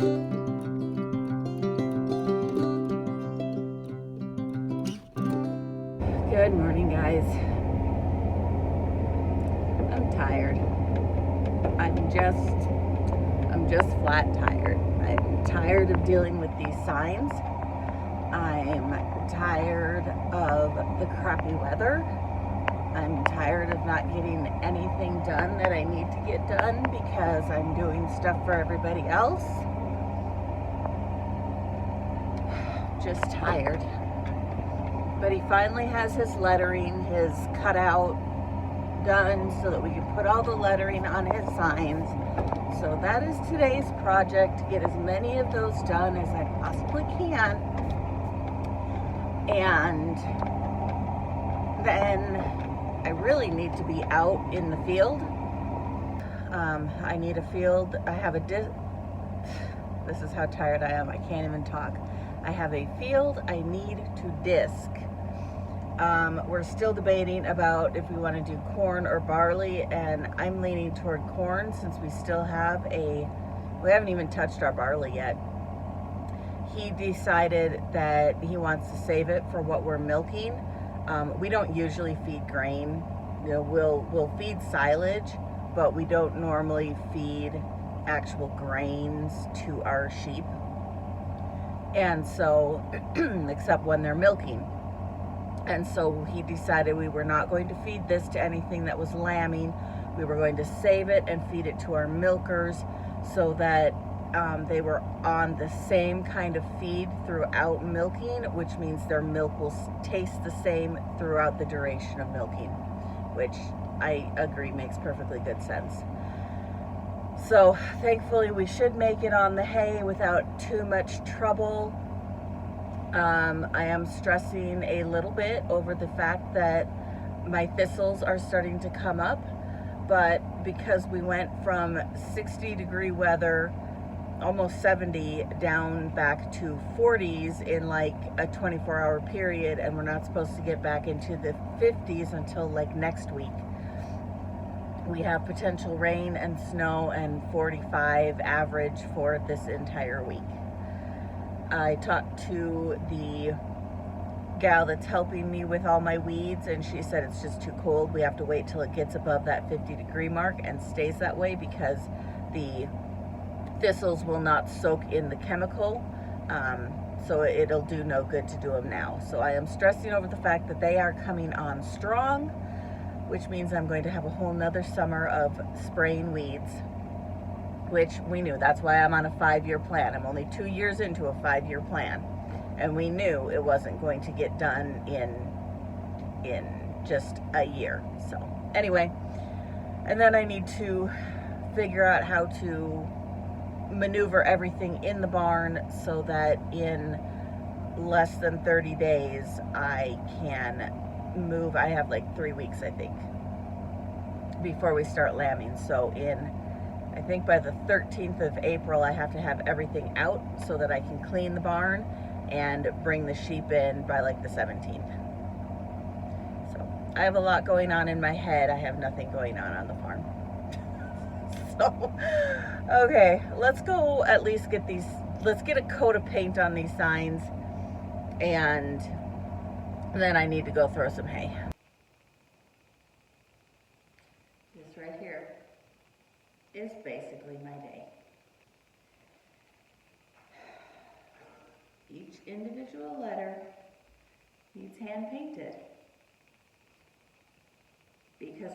Good morning, guys. I'm tired. I'm just flat tired. I'm tired of dealing with these signs. I'm tired of the crappy weather. I'm tired of not getting anything done that I need to get done because I'm doing stuff for everybody else. Just tired. But he finally has his lettering, his cutout done so that we can put all the lettering on his signs. So that is today's project, to get as many of those done as I possibly can. And then I really need to be out in the field. I need a field. I have a this is how tired I am. I can't even talk. I have a field I need to disc. We're still debating about if we want to do corn or barley, and I'm leaning toward corn since we haven't even touched our barley yet. He decided that he wants to save it for what we're milking. We don't usually feed grain. You know, we'll feed silage, but we don't normally feed actual grains to our sheep. And so, except when they're milking. And so he decided we were not going to feed this to anything that was lambing. We were going to save it and feed it to our milkers so that they were on the same kind of feed throughout milking, which means their milk will taste the same throughout the duration of milking, which I agree makes perfectly good sense. So thankfully we should make it on the hay without too much trouble. I am stressing a little bit over the fact that my thistles are starting to come up, but because we went from 60-degree weather, almost 70, down back to 40s in like a 24-hour period, and we're not supposed to get back into the 50s until like next week. We have potential rain and snow and 45 average for this entire week. I talked to the gal that's helping me with all my weeds, and she said it's just too cold. We have to wait till it gets above that 50-degree mark and stays that way because the thistles will not soak in the chemical. So it'll do no good to do them now. So I am stressing over the fact that they are coming on strong, which means I'm going to have a whole nother summer of spraying weeds, which we knew. That's why I'm on a 5-year plan. I'm only 2 years into a 5-year plan, and we knew it wasn't going to get done in just a year. So anyway, and then I need to figure out how to maneuver everything in the barn so that in less than 30 days I can move. I have like 3 weeks, I think, before we start lambing. So I think by the 13th of April, I have to have everything out so that I can clean the barn and bring the sheep in by like the 17th. So I have a lot going on in my head. I have nothing going on the farm. So, okay, let's go at least let's get a coat of paint on these signs, and then I need to go throw some hay. This right here is basically my day. Each individual letter needs hand painted because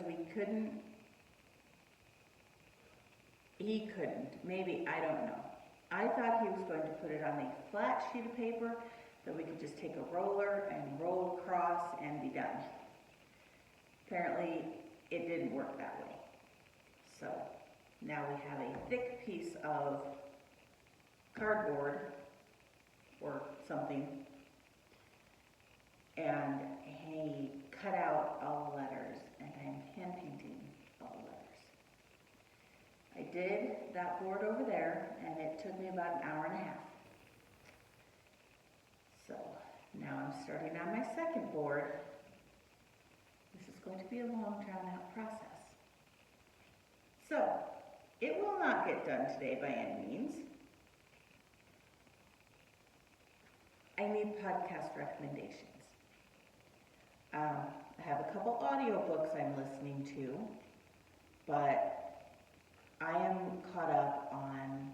he couldn't, maybe, I don't know. I thought he was going to put it on a flat sheet of paper that we could just take a roller and roll across and be done. Apparently, it didn't work that way. So now we have a thick piece of cardboard or something, and he cut out all the letters, and I'm hand painting all the letters. I did that board over there, and it took me about an hour and a half. So now I'm starting on my second board. This is going to be a long, drawn-out process. So it will not get done today by any means. I need podcast recommendations. I have a couple audiobooks I'm listening to, but I am caught up on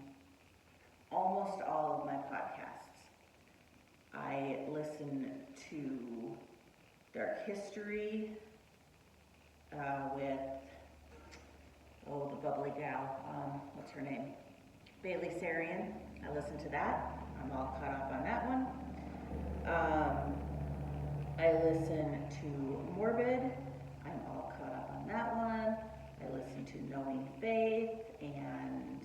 almost all of my podcasts. I listen to Dark History with, the bubbly gal, what's her name? Bailey Sarian. I listen to that. I'm all caught up on that one. I listen to Morbid. I'm all caught up on that one. I listen to Knowing Faith and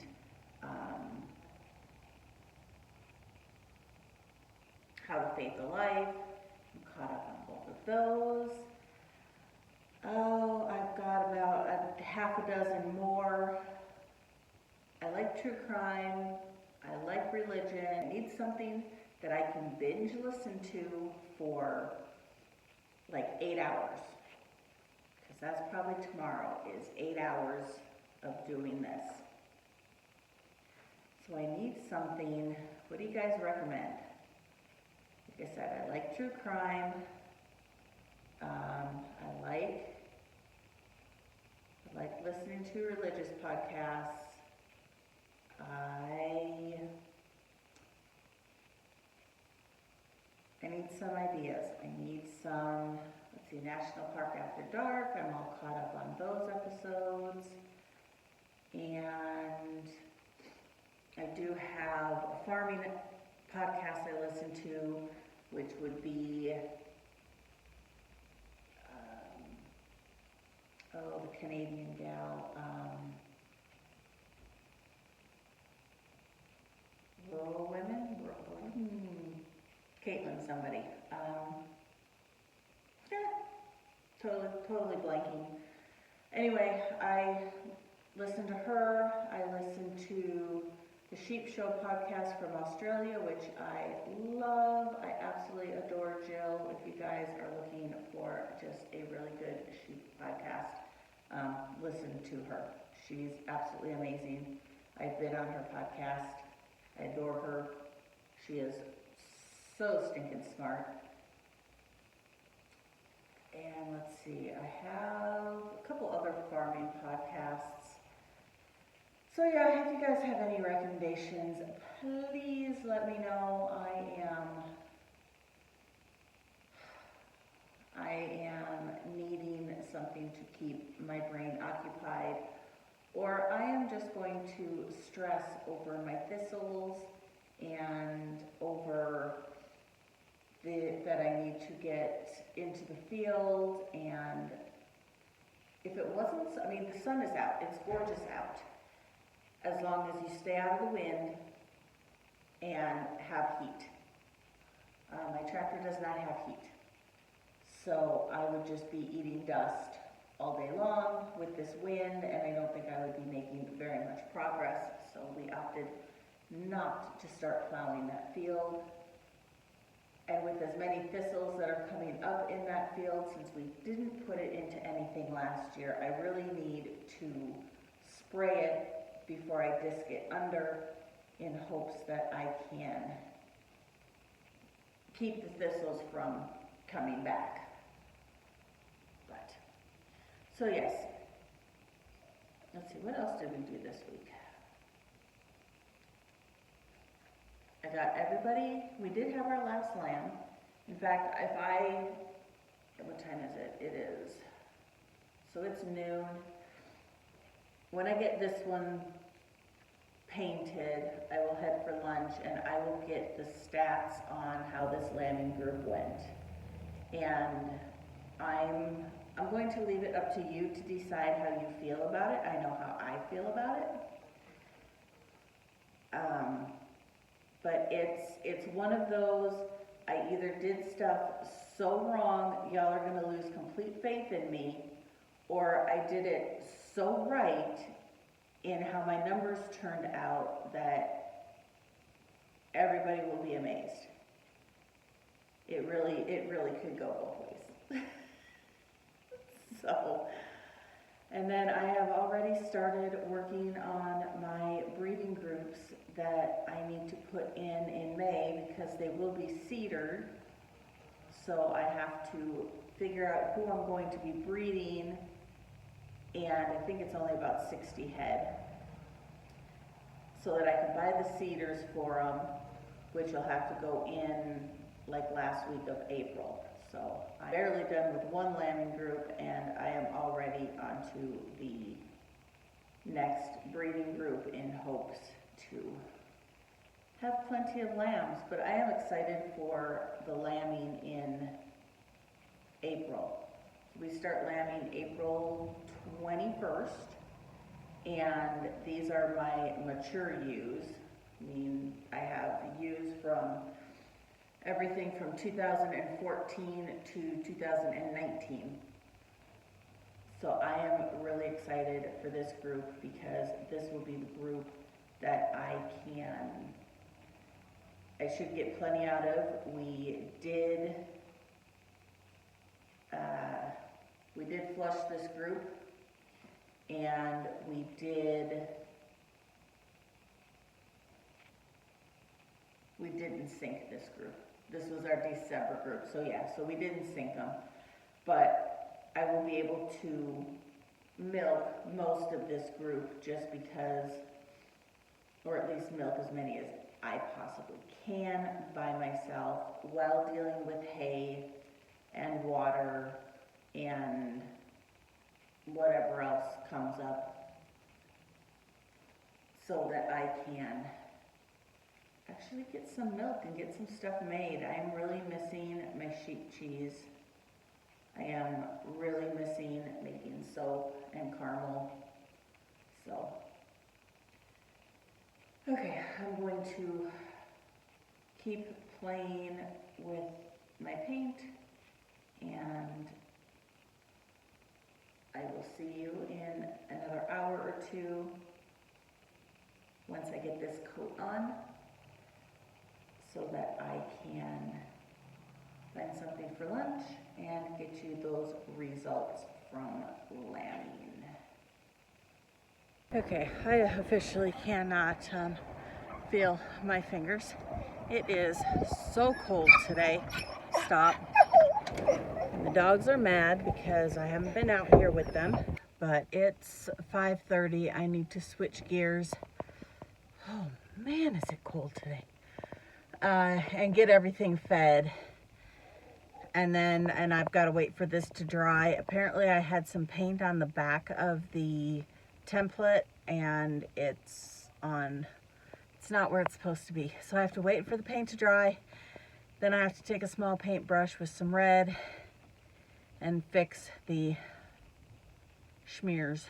How to Faith a Life. I'm caught up on both of those. Oh, I've got about a half a dozen more. I like true crime. I like religion. I need something that I can binge listen to for like 8 hours. Because that's probably tomorrow, is 8 hours of doing this. So I need something. What do you guys recommend? Like I said, I like true crime. I like listening to religious podcasts. I need some ideas. I need some, let's see, National Park After Dark. I'm all caught up on those episodes. And I do have a farming podcast I listen to, which would be, the Canadian gal, Rural Women, Caitlin somebody. Totally blanking. Anyway, I listen to her. I listen to the Sheep Show podcast from Australia, which I love. I absolutely adore Jill. If you guys are looking for just a really good sheep podcast, listen to her. She's absolutely amazing. I've been on her podcast. I adore her. She is so stinking smart. And let's see, I have a couple other farming podcasts. So yeah, if you guys have any recommendations, please let me know. I am needing something to keep my brain occupied, or I am just going to stress over my thistles and over that I need to get into the field. And if it wasn't, the sun is out, it's gorgeous out, as long as you stay out of the wind and have heat. My tractor does not have heat, so I would just be eating dust all day long with this wind, and I don't think I would be making very much progress, so we opted not to start plowing that field. And with as many thistles that are coming up in that field, since we didn't put it into anything last year, I really need to spray it before I disc it under, in hopes that I can keep the thistles from coming back. So yes, let's see, what else did we do this week? I got everybody, we did have our last lamb. In fact, what time is it? It is, so it's noon. When I get this one painted, I will head for lunch and I will get the stats on how this lambing group went. And I'm going to leave it up to you to decide how you feel about it. I know how I feel about it. But it's one of those, I either did stuff so wrong, y'all are gonna lose complete faith in me, or I did it so right in how my numbers turned out that everybody will be amazed. It really could go both ways. So, And then I have already started working on my breeding groups that I need to put in May because they will be seedered. So I have to figure out who I'm going to be breeding, and I think it's only about 60 head. So that I can buy the seeders for them, which will have to go in like last week of April. So I'm barely done with one lambing group, and I am already onto the next breeding group in hopes to have plenty of lambs. But I am excited for the lambing in April. We start lambing April 21st, and these are my mature ewes. I mean, I have ewes from everything from 2014 to 2019. So I am really excited for this group because this will be the group that I should get plenty out of. We did flush this group, and we didn't sink this group. This was our December group, so yeah, so we didn't sink them, but I will be able to milk most of this group just because, or at least milk as many as I possibly can by myself while dealing with hay and water and whatever else comes up, so that I can actually get some milk and get some stuff made. I am really missing my sheep cheese. I am really missing making soap and caramel. So, okay, I'm going to keep playing with my paint, and I will see you in another hour or two once I get this coat on, so that I can find something for lunch and get you those results from lambing. Okay, I officially cannot feel my fingers. It is so cold today. Stop. And the dogs are mad because I haven't been out here with them, but it's 5:30. I need to switch gears. Oh man, is it cold today. And get everything fed. And I've got to wait for this to dry. Apparently I had some paint on the back of the template, and it's not where it's supposed to be. So I have to wait for the paint to dry. Then I have to take a small paintbrush with some red and fix the smears.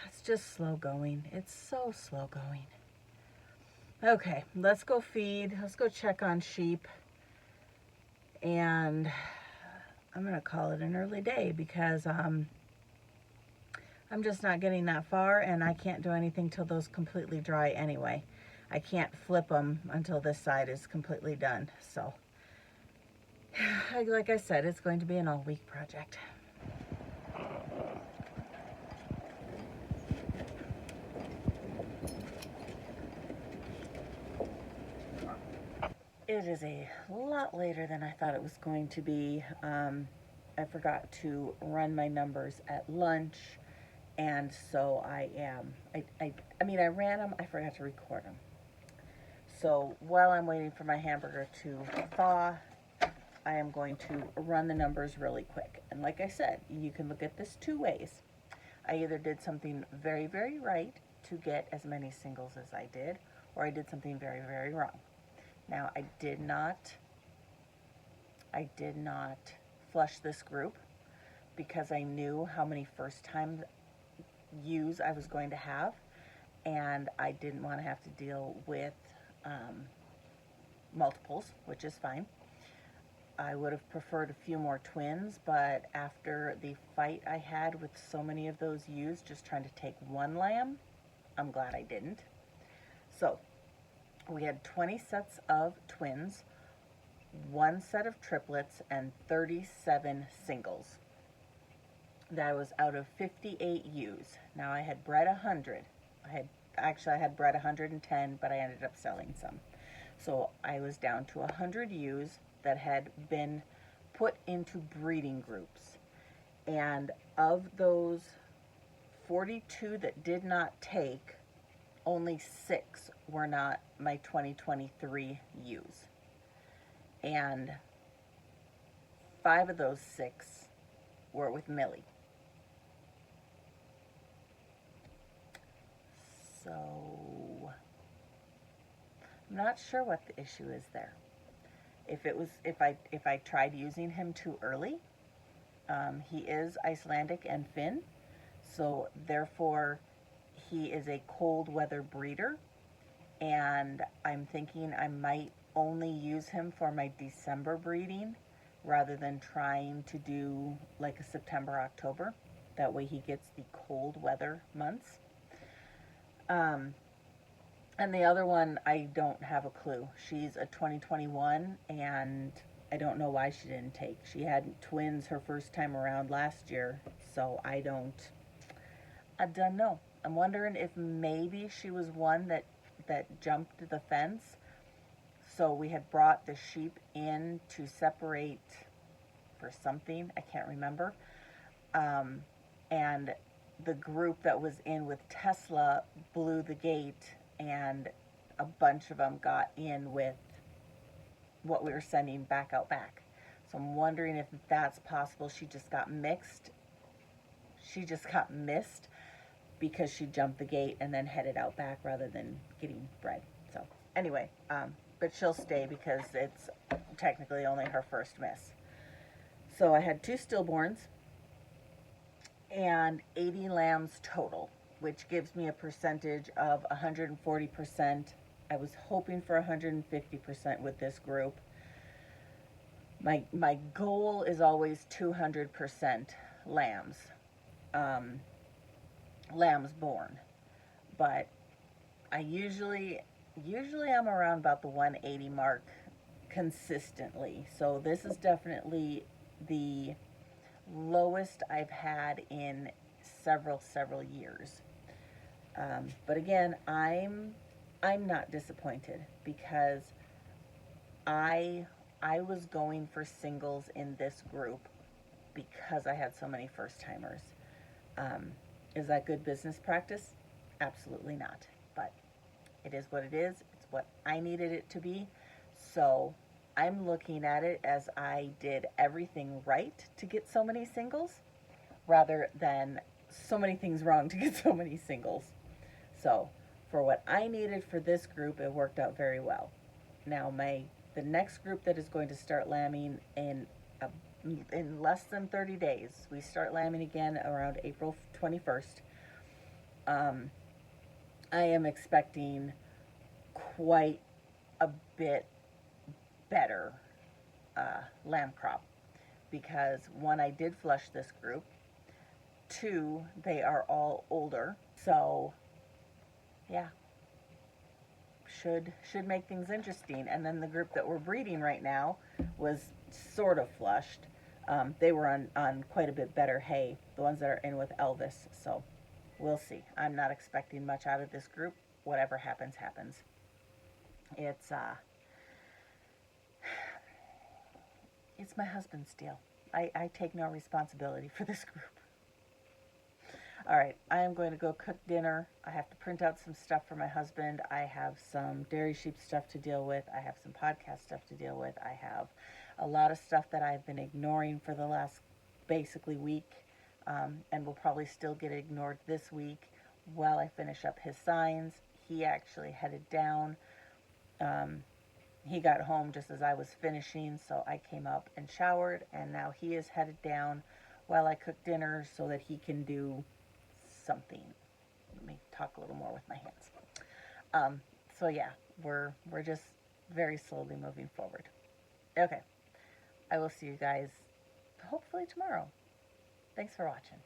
It's just slow going. It's so slow going. Okay, let's go feed. Let's go check on sheep. And I'm gonna call it an early day because I'm just not getting that far, and I can't do anything till those completely dry anyway. I can't flip them until this side is completely done. So, like I said, it's going to be an all-week project. It is a lot later than I thought it was going to be. I forgot to run my numbers at lunch, and so I ran them, I forgot to record them. So while I'm waiting for my hamburger to thaw, I am going to run the numbers really quick. And like I said, you can look at this two ways. I either did something very, very right to get as many singles as I did, or I did something very, very wrong. Now, I did not flush this group because I knew how many first-time ewes I was going to have, and I didn't want to have to deal with multiples, which is fine. I would have preferred a few more twins, but after the fight I had with so many of those ewes just trying to take one lamb, I'm glad I didn't. So, we had 20 sets of twins, 1 set of triplets, and 37 singles. that I was out of 58 ewes. Now I had bred 100. I had bred 110, but I ended up selling some. So I was down to 100 ewes that had been put into breeding groups. And of those 42 that did not take, only 6 were not my 2023 ewes. And 5 of those 6 were with Millie. So I'm not sure what the issue is there. If I tried using him too early, he is Icelandic and Finn, so therefore he is a cold weather breeder, and I'm thinking I might only use him for my December breeding rather than trying to do like a September, October. That way he gets the cold weather months. And the other one, I don't have a clue. She's a 2021, and I don't know why she didn't take. She had twins her first time around last year, so I don't know. I'm wondering if maybe she was one that jumped the fence. So we had brought the sheep in to separate for something, I can't remember. And the group that was in with Tesla blew the gate, and a bunch of them got in with what we were sending back out back. So I'm wondering if that's possible. She just got mixed. She just got missed because she jumped the gate and then headed out back rather than getting bred. So anyway, but she'll stay because it's technically only her first miss. So I had 2 stillborns and 80 lambs total, which gives me a percentage of 140%. I was hoping for 150% with this group. My goal is always 200% lambs, lambs born, but I usually I'm around about the 180 mark consistently. So this is definitely the lowest I've had in several years. But again, I'm not disappointed because I was going for singles in this group because I had so many first timers. Is that good business practice? Absolutely not. But it is what it is. It's what I needed it to be. So I'm looking at it as I did everything right to get so many singles rather than so many things wrong to get so many singles. So for what I needed for this group, it worked out very well. Now the next group that is going to start lambing in less than 30 days. We start lambing again around April 21st. I am expecting quite a bit better lamb crop because 1, I did flush this group. 2, they are all older. So yeah, should make things interesting. And then the group that we're breeding right now was sort of flushed. They were on quite a bit better hay, the ones that are in with Elvis. So we'll see. I'm not expecting much out of this group. Whatever happens, happens. It's my husband's deal. I take no responsibility for this group. All right, I am going to go cook dinner. I have to print out some stuff for my husband. I have some dairy sheep stuff to deal with. I have some podcast stuff to deal with. I have a lot of stuff that I've been ignoring for the last basically week, and will probably still get ignored this week while I finish up his signs. He actually headed down. He got home just as I was finishing, so I came up and showered, and now he is headed down while I cook dinner so that he can do something. Let me talk a little more with my hands. So yeah, we're just very slowly moving forward. Okay, I will see you guys hopefully tomorrow. Thanks for watching.